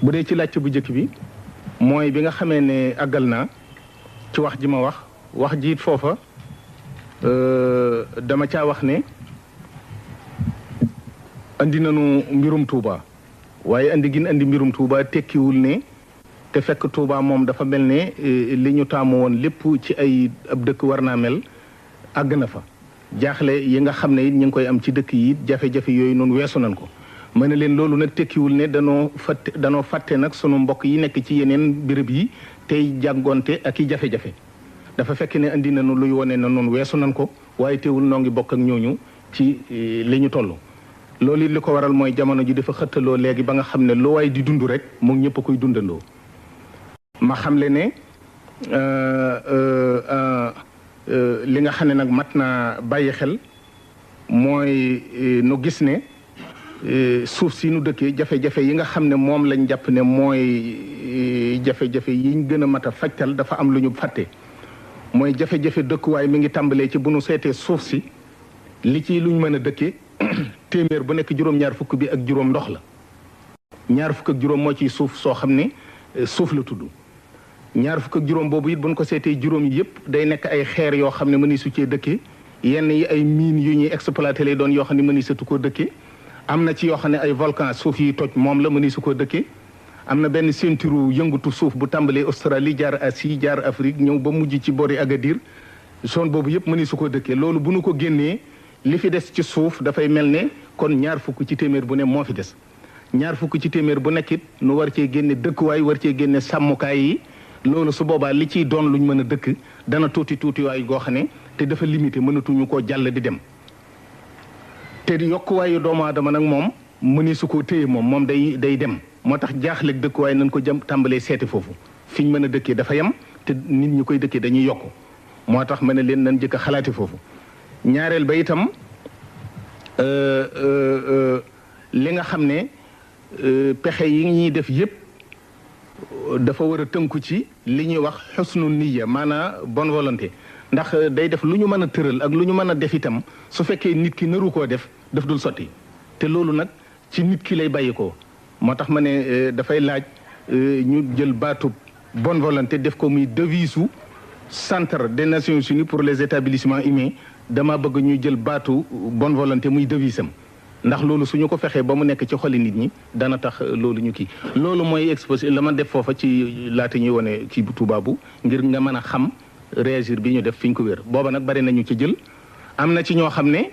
bu dee ci laajte bu njëkk bi mooy bi nga xamee ne àggal naa ci wax ji ma wax jiit foofa dama caa wax ne andi nañu mbirum Touba waaye andi gin andi mbirum Touba tekkiwul ne te fekk Touba moom dafa mel ne li ñu taamu woon lépp ci ay ab dëkk war naa mel àgg na fa jaaxle yi nga xam ne it ñu ngi koy am ci dëkk yi jafe-jafe yooyu noonu weesu nañ ko ma ne leen loolu nag tekkiwul ne danoo fàtte nag sunu mbokk yi nekk ci yeneen béréb yi tey jàngonte ak i jafe-jafe dafa fekk ne andi nañu luy wane na noonu weesu nañ ko waaye teewul noo ngi bokk ak ñooñu ci li ñu toll. loolu it li ko waral mooy jamono ji dafa xëttaloo léegi ba nga xam ne lu waay di dund rek moom ñëpp a koy dundandoo ma xam le ne li nga xam ne nag mat naa bàyyi xel mooy nu gis ne suuf si nu dëkkee jafe-jafe yi nga xam ne moom lañ jàpp ne mooy jafe-jafe yiñ gën a mat a fajtal dafa am lu ñu fàtte mooy jafe-jafe dëkkuwaay mi ngi tàmbalee ci bu nu seetee suuf si li ci luñ mën a dëkkee téeméer bu nekk juróom-ñaar fukk bi ak juróom ndox la ñaar fukk ak juróom moo ciy suuf soo xam ne suuf la tudd ñaar fukk ak juróom boobu it buñ ko seetee juróom yi yëpp day nekk ay xeer yoo xam ne mëni su cee dëkkee yenn yi ay mine yu ñuy exploité lay doon yoo xam ne mëni satu koo dëkkee am na ci yoo xam ne ay volcan suuf yi toj moom la mëni su koo dëkkee am na benn ceinture yëngutu suuf bu tàmbalee Australie jaar Asie jaar Afrique ñëw ba mujj ci bori Agadir zone boobu yëpp mëni su koo dëkkee loolu bu nu ko génnee li fi des ci suuf dafay mel ne kon ñaar fukk ci téeméer bu ne moo fi des ñaar fukk ci téeméer bu nekkit nu war cee génne dëkkuwaay war cee génne sàmmukaay yi loolu su boobaa li ciy doon luñ mën a dëkk dana tuuti waay goo xam ne te dafa limité mënatuñu koo jàll di dem te yokkuwaayu doomu aadama nag moom mëni su koo téye moom day dem moo tax jaaxleeg dëkkuwaay nañ ko jëm tàmbalee seeti foofu fi ñu mën a dëkkee dafa yem te nit ñi koy dëkkee dañuy yokk moo tax ma ne leen nañ jëkk a xalaati foofu ñaareel ba itam li nga xam ne pexe yi ñuy def yépp dafa war a tënku ci li ñuy wax xusnu niyya maanaam bonne volonté ndax day def lu ñu mën a tëral ak lu ñu mën a def itam su fekkee nit ki naru koo def daf dul sotti te loolu nag ci nit ki lay bàyyi ko moo tax ma ne dafay laaj ñu jël baatub bonne volonté def ko muy devise centre des Nations Unies pour les établissements humains dama bëgg ñu jël baatu bonne volonté muy devise am ndax loolu suñu ko fexee ba mu nekk ci xoli nit ñi dana tax loolu ñu kii loolu mooy exposé la ma def foofa ci laata ñuy wane kii bu Touba bu ngir nga mën a xam réagir bi ñu def fi ñu ko wér booba nag bari nañu ci jël am na ci ñoo xam ne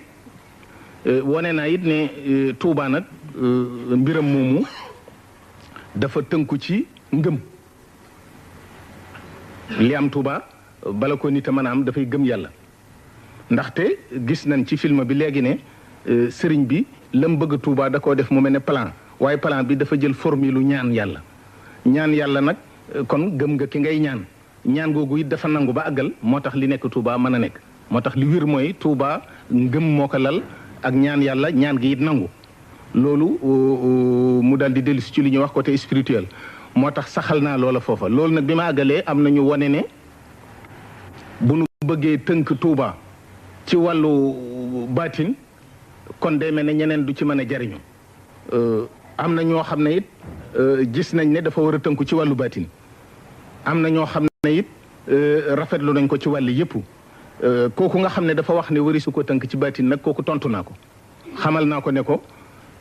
wane naa it ne Touba nag mbiram moomu dafa tënku ci ngëm li am Touba bala ko nit a mën a am dafay gëm yàlla ndaxte gis nañ ci film bi léegi ne sëriñ bi lam bëgg Touba da koo def mu mel ne plan waaye plan bi dafa jël formule ñaan yàlla nag kon gëm nga ki ngay ñaan googu it dafa nangu ba àggal moo tax li nekk Touba mën a nekk moo tax li wér mooy Touba ngëm moo ko lal ak ñaan yàlla ñaan gi it nangu loolu mu dal di dellusi ci li ñuy wax côté spirituel moo tax saxal naa loola foofa loolu nag bi ma àggalee am na ñu wane ne bu nu bëggee tënk Touba ci wàllu baatin kon day mel ne ñeneen du ci mën a jariñu am na ñoo xam ne it gis nañ ne dafa war a tënku ci wàllu baatin am na ñoo xam ne it rafetlu nañ ko ci wàll yëpp kooku nga xam ne dafa wax ne wari su ko tënk ci baatin nag kooku tontu naa ko xamal naa ko ne ko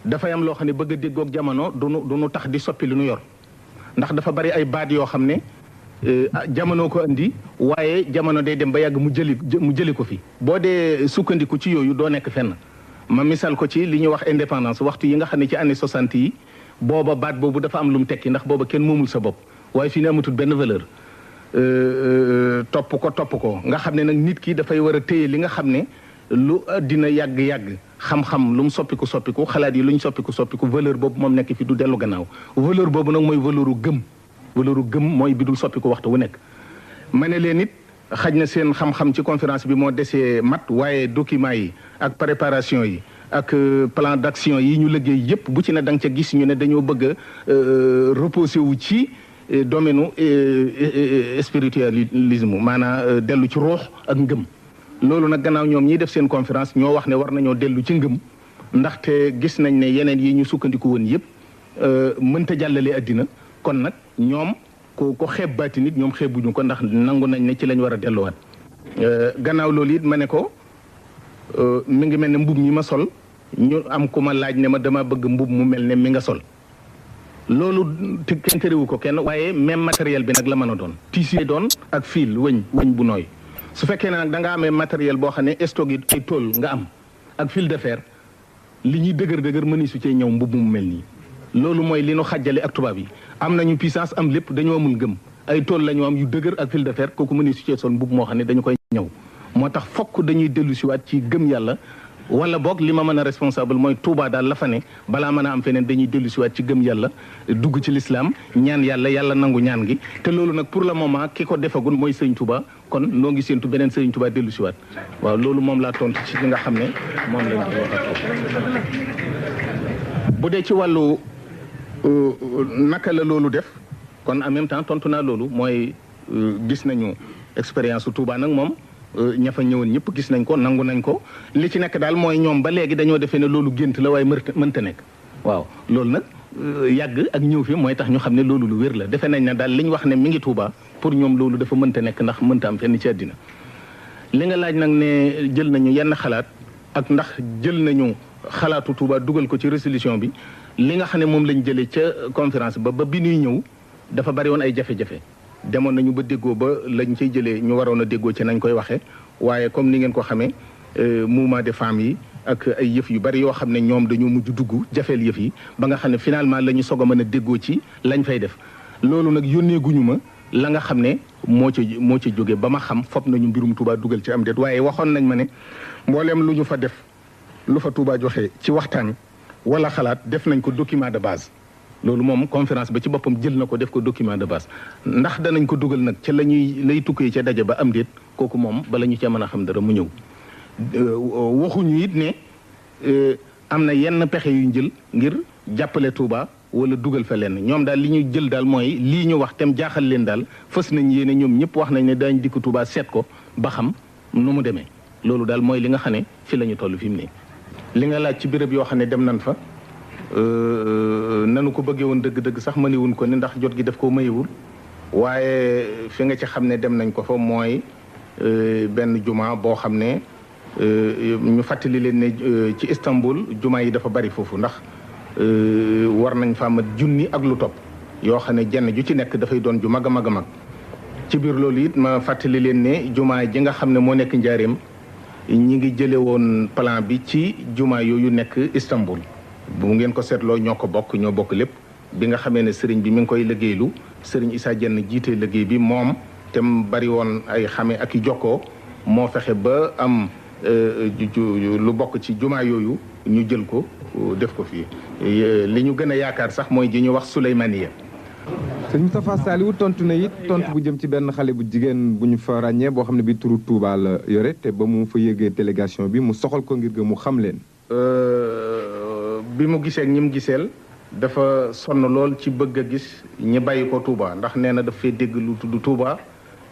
dafay am loo xam ne bëgg a déggoog jamono du nu tax di soppi lu nu yor ndax dafa bari ay baat yoo xam ne jamono ko andi waaye jamono day dem ba yàgg mu jëli ko fi boo dee sukkandiku ci yooyu doo nekk fenn ma misaal ko ci li ñuy wax indépendance waxtu yi nga xam ne ci année 60 yi booba baat boobu dafa am lu mu tekki ndax booba kenn moomul sa bopp waaye fii ne amatul benn valeur topp ko nga xam ne nag nit ki dafay war a téye li nga xam ne lu dina yàgg-yàgg xam-xam lu mu soppiku xalaat yi lu ñu soppiku valeur boobu moom nekk fi du dellu gannaaw valeur boobu nag mooy valeuru gëm mooy bi dul soppiku waxtu wu nekk ma ne leen it xaj na seen xam-xam ci conférence bi moo desee mat waaye documents yi ak préparation yi ak plan d'action yi ñu liggéey yépp bu ci ne da nga ca gis ñu ne dañoo bëgg a reposer wu ci domaine spiritualisme maanaam dellu ci ruux ak ngëm loolu nag gannaaw ñoom ñiy def seen conférence ñoo wax ne war nañoo dellu ci ngëm ndaxte gis nañ ne yeneen yi ñu sukkandiku woon yépp mënta jàllale àddina kon nag ñoom ko xeeb baati nit ñoom xeebuñu ko ndax nangu nañ ne ci lañ war a delluwaat gannaaw loolu it ma ne ko mi ngi mel ne mbub mi ma sol ñu am ku ma laaj ne ma dama bëgg mbub mu mel ne mi nga sol loolu kenn terewu ko kenn waaye même matériel bi nag la mën a doon tissu doon ak fil wëñ bu nooy su fekkee ne nag da nga amee matériel boo xam ne stock yi ay tool nga am ak fil de fer li ñuy dëgër mëni su cee ñëw mbub mu mel nii loolu mooy li nu xàjjale ak tubaab yi am nañu puissance am lépp dañoo amul gëm ay tool la ñu am yu dëgër ak fil de fer kooku mëni su cee sol mbub moo xam ne dañu koy ñëw moo tax fokk dañuy dellu siwaat ci gëm yàlla wala boog li ma mën a responsable mooy Touba daal la fa ne balaa mën a am feneen dañuy dellu siwaat ci gëm yàlla dugg ci lislaam ñaan yàlla nangu ñaan gi te loolu nag pour le moment ki ko defagul mooy Sëriñ Touba kon noo ngi séentu beneen Sëriñ Touba dellu siwaat waaw loolu moom laa tontu ci li nga xam ne moom lañ ko wax bu dee ci wàllu naka la loolu def kon en même temps tontu naa loolu mooy gis nañu expérience Touba nag moom ña fa ñëwoon ñëpp gis nañ ko nangu nañ ko li ci nekk daal mooy ñoom ba léegi dañoo defee ne loolu gént la waaye mënta nekk waaw loolu nag yàgg ak ñëw fi mooy tax ñu xam ne loolu lu wér la defe nañ ne daal li ñu wax ne mi ngi Touba pour ñoom loolu dafa mënta nekk ndax mënta am fenn ci àddina li nga laaj nag ne jël nañu yenn xalaat ak ndax jël nañu xalaatu Touba dugal ko ci résolution bi li nga xam ne moom lañ jëlee ca conférence ba bi ñuy ñëw dafa bari woon ay jafe-jafe demoon nañu ba déggoo ba lañ cay jëlee ñu waroon a déggoo ci nañ koy waxee waaye comme ni ngeen ko xamee mouvement des femmes yi ak ay yëf yu bari yoo xam ne ñoom dañoo mujj dugg jafeel yëf yi ba nga xam ne finalement la ñu soog a mën a déggoo ci lañ fay def loolu nag yónnee guñu ma la nga xam ne moo ca jóge ba ma xam fopp nañu mbirum Touba dugal ci am déet waaye waxoon nañ ma ne mbooleem lu ñu fa def lu fa Touba joxe ci waxtaan wala xalaat def nañ ko document de base loolu moom conférence ba ci boppam jël na ko def ko document de base ndax danañ ko dugal nag ca lay tukkee ca daje ba am déet kooku moom bala ñu ca mën a xam dara mu ñëw waxuñu it ne am na yenn pexe yu jël ngir jàppale Touba wala dugal fa lenn ñoom daal li ñu jël daal mooy lii ñu wax tem jaaxal leen daal fës nañ yéene ñoom ñëpp wax nañ ne daañ dikk Touba seet ko ba xam nu mu demee loolu daal mooy li nga xam ne fi la ñu toll fi mu ne li nga laaj ci béréb yoo xam ne dem nañ fa nanu ko bëggee woon dëgg-dëgg sax mënewuñ ko ni ndax jot gi daf koo mayewul waaye fi nga ci xam ne dem nañ ko fa mooy benn juma boo xam ne ñu fàttali leen ne ci Istanbul juma yi dafa bari foofu ndax war nañ fa mat junni ak lu topp yoo xam ne jenn ju ci nekk dafay doon ju mag a mag a mag ci biir loolu it ma fàttali leen ne juma ji nga xam ne moo nekk Njaaréem ñi ngi jële woon plan bi ci juma yooyu nekk Istanbul bu ngeen ko seetloo ñoo bokk lépp bi nga xamee ne sëriñ bi mi ngi koy liggéeylu sëriñ Issa Dieng jiite liggéey bi moom te mu bari woon ay xame ak i jokkoo moo fexe ba am lu bokk ci jumaa yooyu ñu jël ko def ko fii li ñu gën a yaakaar sax mooy ji ñu wax Souleymaniya. sëñ Moustapha Saliou tontu na it tontu bu jëm ci benn xale bu jigéen bu ñu fa ràññee boo xam ne bi turu Touba la yore te ba mu fa yëgee délégation bi mu soxal ko ngir ga mu xam leen. bi mu gisee ak ñi mu giseel dafa sonn lool ci bëgg a gis ñi bàyyi ko Touba ndax nee na daf fee dégg lu tudd Touba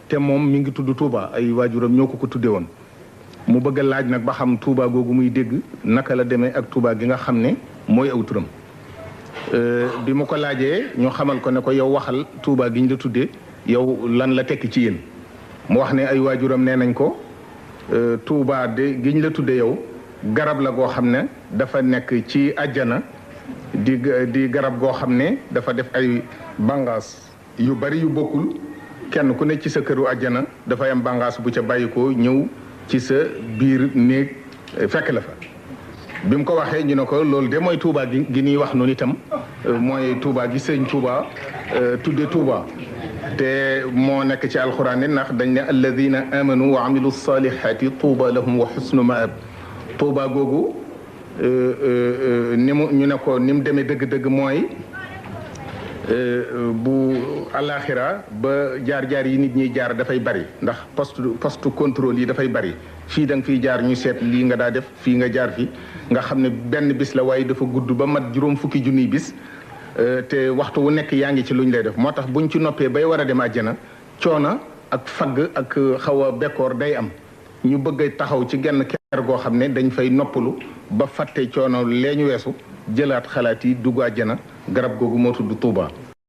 te moom mi ngi tudd Touba ay waajuram ñoo ko tudde woon mu bëgg a laaj nag ba xam Touba googu muy dégg naka la demee ak Touba gi nga xam ne mooy aw turam bi mu ko laajee ñu xamal ko ne ko yow waxal Touba gi ñu la tuddee yow lan la tekk ci yéen mu wax ne ay waajuram nee nañ ko Touba de gi ñu la tuddee yow garab la goo xam ne dafa nekk ci àjjana di garab goo xam ne dafa def ay bàngaas yu bari yu bokkul kenn ku ne ci sa këru àjjana dafay am bàngaas bu ca bàyyi ko ñëw ci sa biir néeg fekk la fa bi mu ko waxee ñu ne ko loolu de mooy Touba gi ñuy wax noonu itam mooy Touba gi sëñ Touba tudde Touba te moo nekk ci alxuraan ne ndax dañ ne alladina amanu wa amilu salihati Touba lahum wa husnu maab Touba googu ñu ne ko ni mu demee dëgg-dëgg mooy bu alaxira ba jaar-jaar yi nit ñiy jaar dafay bari ndax poste contrôle yi dafay bari fii da nga fiy jaar ñu seet lii nga daa def fii nga jaar fi nga xam ne benn bis la waaye dafa gudd ba mat juróom fukki junniy bis te waxtu wu nekk yaa ngi ci luñ lay def moo tax buñ ci noppee bay war a dem àjjana coona ak fagg ak xaw a bekkoor day am ñu bëgg a taxaw ci genn ker goo xam ne dañ fay noppalu ba fàtte coono lee ñu weesu jëlaat xalaat yi dugg àjjana garab googu moo tudd Touba